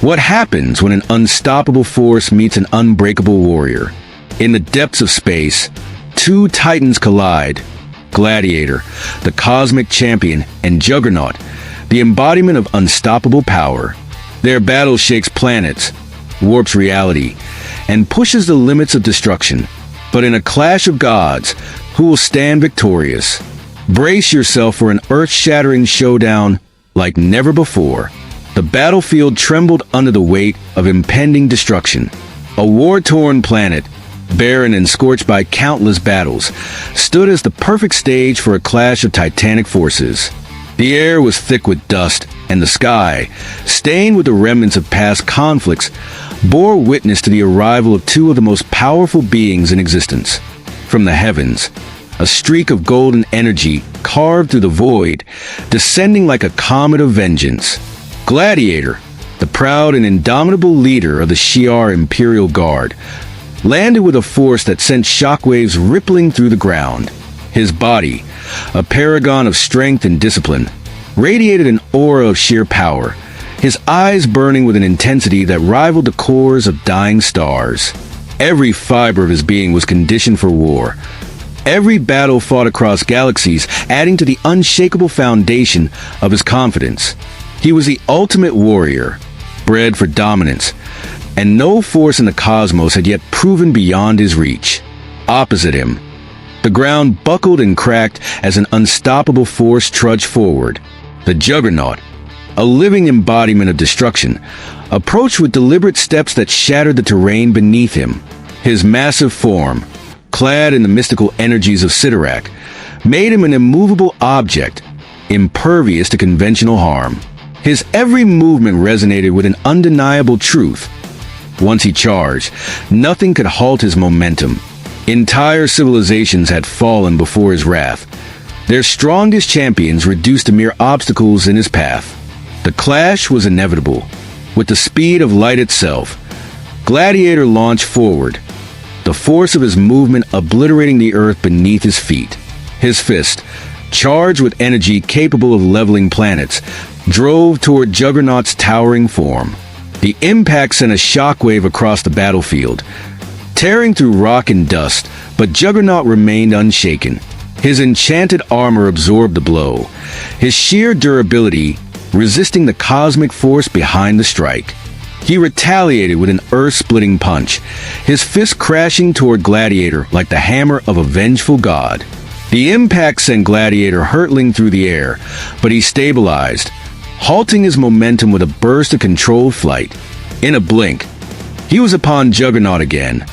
What happens when an unstoppable force meets an unbreakable warrior? In the depths of space, two titans collide. Gladiator, the cosmic champion, and Juggernaut, the embodiment of unstoppable power. Their battle shakes planets, warps reality, and pushes the limits of destruction. But in a clash of gods, who will stand victorious? Brace yourself for an earth-shattering showdown like never before. The battlefield trembled under the weight of impending destruction. A war-torn planet, barren and scorched by countless battles, stood as the perfect stage for a clash of titanic forces. The air was thick with dust, and the sky, stained with the remnants of past conflicts, bore witness to the arrival of two of the most powerful beings in existence. From the heavens, a streak of golden energy carved through the void, descending like a comet of vengeance. Gladiator, the proud and indomitable leader of the Shi'ar Imperial Guard, landed with a force that sent shockwaves rippling through the ground. His body, a paragon of strength and discipline, radiated an aura of sheer power, his eyes burning with an intensity that rivaled the cores of dying stars. Every fiber of his being was conditioned for war. Every battle fought across galaxies, adding to the unshakable foundation of his confidence. He was the ultimate warrior, bred for dominance, and no force in the cosmos had yet proven beyond his reach. Opposite him, the ground buckled and cracked as an unstoppable force trudged forward. The Juggernaut, a living embodiment of destruction, approached with deliberate steps that shattered the terrain beneath him. His massive form, clad in the mystical energies of Cyttorak, made him an immovable object, impervious to conventional harm. His every movement resonated with an undeniable truth. Once he charged, nothing could halt his momentum. Entire civilizations had fallen before his wrath, their strongest champions reduced to mere obstacles in his path. The clash was inevitable. With the speed of light itself, Gladiator launched forward, the force of his movement obliterating the earth beneath his feet. His fist, charged with energy capable of leveling planets, drove toward Juggernaut's towering form. The impact sent a shockwave across the battlefield, tearing through rock and dust, but Juggernaut remained unshaken. His enchanted armor absorbed the blow, his sheer durability resisting the cosmic force behind the strike. He retaliated with an earth-splitting punch, his fist crashing toward Gladiator like the hammer of a vengeful god. The impact sent Gladiator hurtling through the air, but he stabilized, halting his momentum with a burst of controlled flight. In a blink, he was upon Juggernaut again,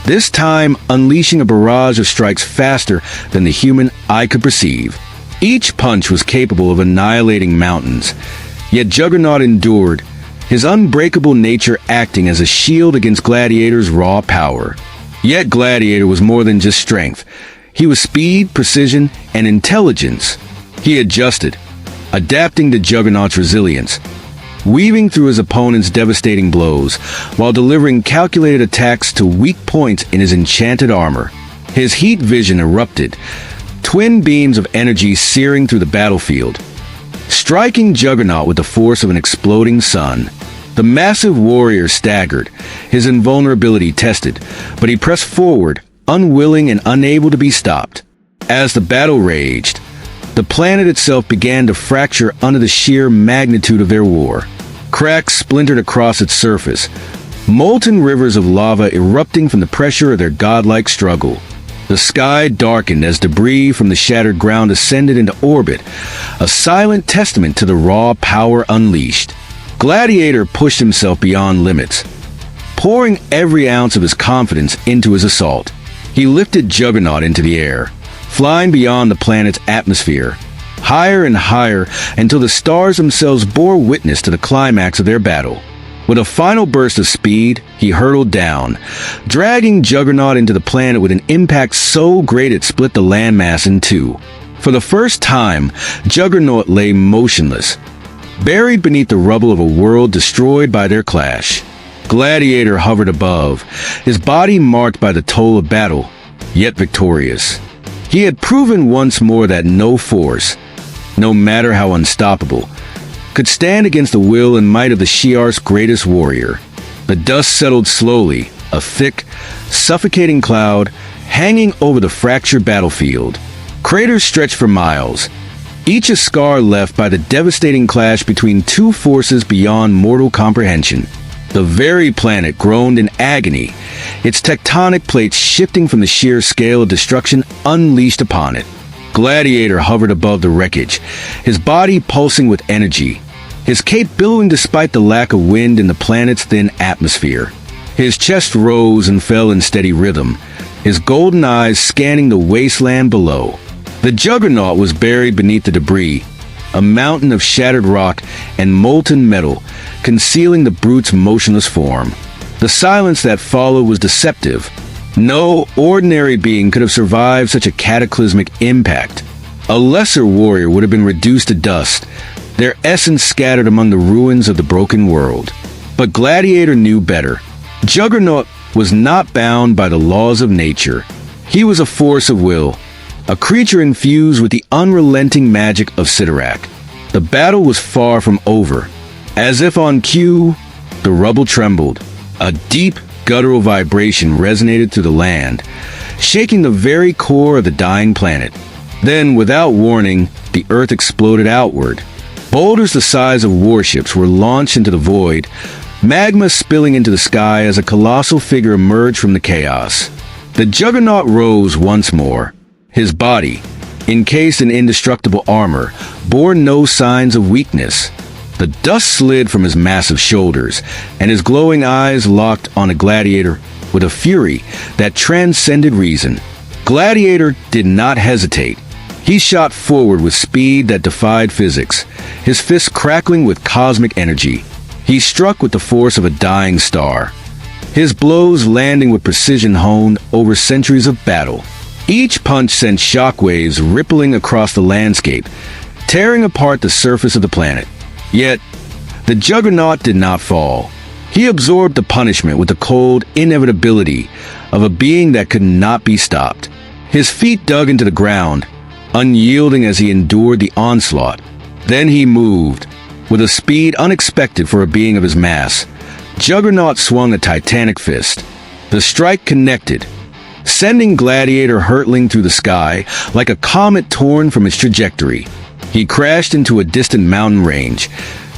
this time unleashing a barrage of strikes faster than the human eye could perceive. Each punch was capable of annihilating mountains, yet Juggernaut endured, his unbreakable nature acting as a shield against Gladiator's raw power. Yet Gladiator was more than just strength. He was speed, precision, and intelligence. He adjusted, adapting to Juggernaut's resilience, weaving through his opponent's devastating blows, while delivering calculated attacks to weak points in his enchanted armor. His heat vision erupted, twin beams of energy searing through the battlefield, striking Juggernaut with the force of an exploding sun. The massive warrior staggered, his invulnerability tested, but he pressed forward, unwilling and unable to be stopped. As the battle raged, the planet itself began to fracture under the sheer magnitude of their war. Cracks splintered across its surface, molten rivers of lava erupting from the pressure of their godlike struggle. The sky darkened as debris from the shattered ground ascended into orbit, a silent testament to the raw power unleashed. Gladiator pushed himself beyond limits, pouring every ounce of his confidence into his assault. He lifted Juggernaut into the air, flying beyond the planet's atmosphere, higher and higher until the stars themselves bore witness to the climax of their battle. With a final burst of speed, he hurtled down, dragging Juggernaut into the planet with an impact so great it split the landmass in two. For the first time, Juggernaut lay motionless, buried beneath the rubble of a world destroyed by their clash. Gladiator hovered above, his body marked by the toll of battle, yet victorious. He had proven once more that no force, no matter how unstoppable, could stand against the will and might of the Shi'ar's greatest warrior. The dust settled slowly, a thick, suffocating cloud hanging over the fractured battlefield. Craters stretched for miles, each a scar left by the devastating clash between two forces beyond mortal comprehension. The very planet groaned in agony, its tectonic plates shifting from the sheer scale of destruction unleashed upon it. Gladiator hovered above the wreckage, his body pulsing with energy, his cape billowing despite the lack of wind in the planet's thin atmosphere. His chest rose and fell in steady rhythm, his golden eyes scanning the wasteland below. The Juggernaut was buried beneath the debris, a mountain of shattered rock and molten metal, concealing the brute's motionless form. The silence that followed was deceptive. No ordinary being could have survived such a cataclysmic impact. A lesser warrior would have been reduced to dust, their essence scattered among the ruins of the broken world. But Gladiator knew better. Juggernaut was not bound by the laws of nature. He was a force of will, a creature infused with the unrelenting magic of Cyttorak. The battle was far from over. As if on cue, the rubble trembled. A deep, guttural vibration resonated through the land, shaking the very core of the dying planet. Then, without warning, the earth exploded outward. Boulders the size of warships were launched into the void, magma spilling into the sky as a colossal figure emerged from the chaos. The Juggernaut rose once more. His body, encased in indestructible armor, bore no signs of weakness. The dust slid from his massive shoulders, and his glowing eyes locked on a Gladiator with a fury that transcended reason. Gladiator did not hesitate. He shot forward with speed that defied physics, his fists crackling with cosmic energy. He struck with the force of a dying star, his blows landing with precision honed over centuries of battle. Each punch sent shockwaves rippling across the landscape, tearing apart the surface of the planet. Yet, the Juggernaut did not fall. He absorbed the punishment with the cold inevitability of a being that could not be stopped. His feet dug into the ground, unyielding as he endured the onslaught. Then he moved. With a speed unexpected for a being of his mass, Juggernaut swung a titanic fist. The strike connected, sending Gladiator hurtling through the sky like a comet torn from its trajectory. He crashed into a distant mountain range,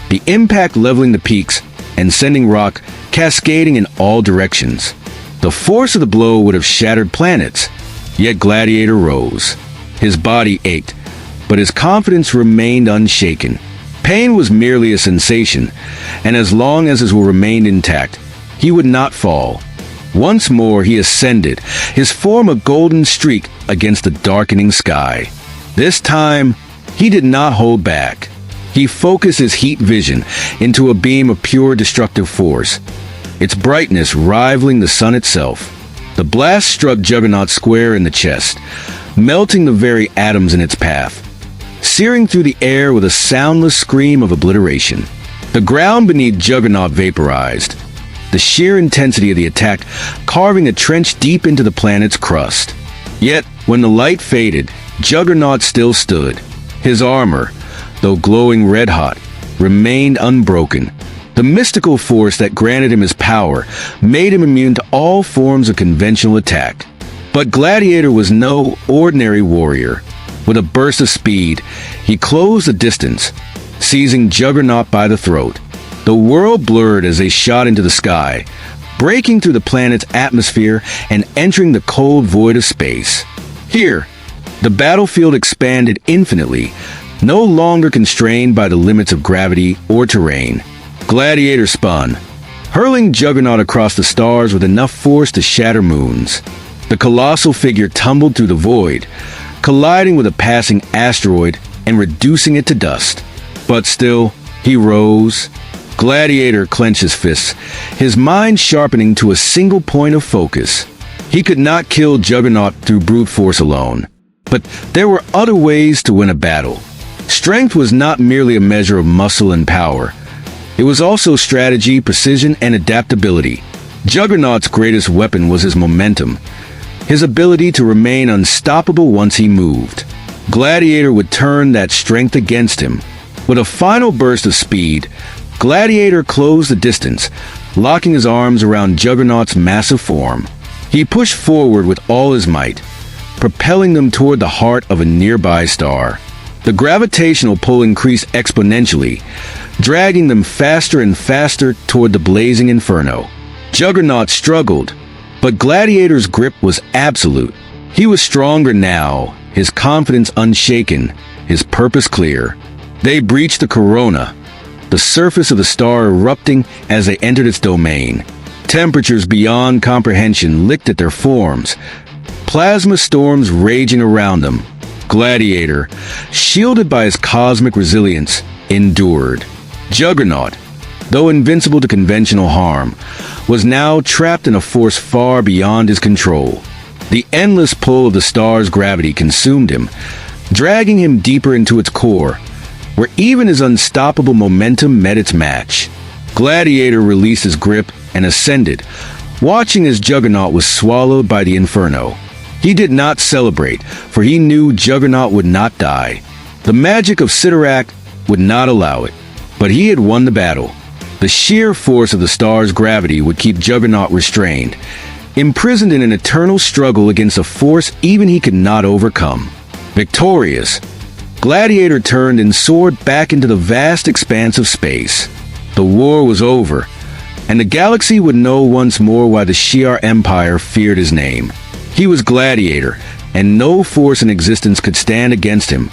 the impact leveling the peaks and sending rock cascading in all directions. The force of the blow would have shattered planets, yet Gladiator rose. His body ached, but his confidence remained unshaken. Pain was merely a sensation, and as long as his will remained intact, he would not fall. Once more he ascended, his form a golden streak against the darkening sky. This time, he did not hold back. He focused his heat vision into a beam of pure destructive force, its brightness rivaling the sun itself. The blast struck Juggernaut square in the chest, melting the very atoms in its path, searing through the air with a soundless scream of obliteration. The ground beneath Juggernaut vaporized, the sheer intensity of the attack carving a trench deep into the planet's crust. Yet, when the light faded, Juggernaut still stood. His armor, though glowing red-hot, remained unbroken. The mystical force that granted him his power made him immune to all forms of conventional attack. But Gladiator was no ordinary warrior. With a burst of speed, he closed the distance, seizing Juggernaut by the throat. The world blurred as they shot into the sky, breaking through the planet's atmosphere and entering the cold void of space. Here, the battlefield expanded infinitely, no longer constrained by the limits of gravity or terrain. Gladiator spun, hurling Juggernaut across the stars with enough force to shatter moons. The colossal figure tumbled through the void, colliding with a passing asteroid and reducing it to dust. But still, he rose. Gladiator clenched his fists, his mind sharpening to a single point of focus. He could not kill Juggernaut through brute force alone. But there were other ways to win a battle. Strength was not merely a measure of muscle and power. It was also strategy, precision, and adaptability. Juggernaut's greatest weapon was his momentum, his ability to remain unstoppable once he moved. Gladiator would turn that strength against him. With a final burst of speed, Gladiator closed the distance, locking his arms around Juggernaut's massive form. He pushed forward with all his might, propelling them toward the heart of a nearby star. The gravitational pull increased exponentially, dragging them faster and faster toward the blazing inferno. Juggernaut struggled, but Gladiator's grip was absolute. He was stronger now, his confidence unshaken, his purpose clear. They breached the corona, the surface of the star erupting as they entered its domain. Temperatures beyond comprehension licked at their forms, plasma storms raging around them. Gladiator, shielded by his cosmic resilience, endured. Juggernaut, though invincible to conventional harm, was now trapped in a force far beyond his control. The endless pull of the star's gravity consumed him, dragging him deeper into its core, where even his unstoppable momentum met its match. Gladiator released his grip and ascended, watching as Juggernaut was swallowed by the inferno. He did not celebrate, for he knew Juggernaut would not die. The magic of Cyttorak would not allow it, but he had won the battle. The sheer force of the star's gravity would keep Juggernaut restrained, imprisoned in an eternal struggle against a force even he could not overcome. Victorious, Gladiator turned and soared back into the vast expanse of space. The war was over, and the galaxy would know once more why the Shi'ar Empire feared his name. He was Gladiator, and no force in existence could stand against him.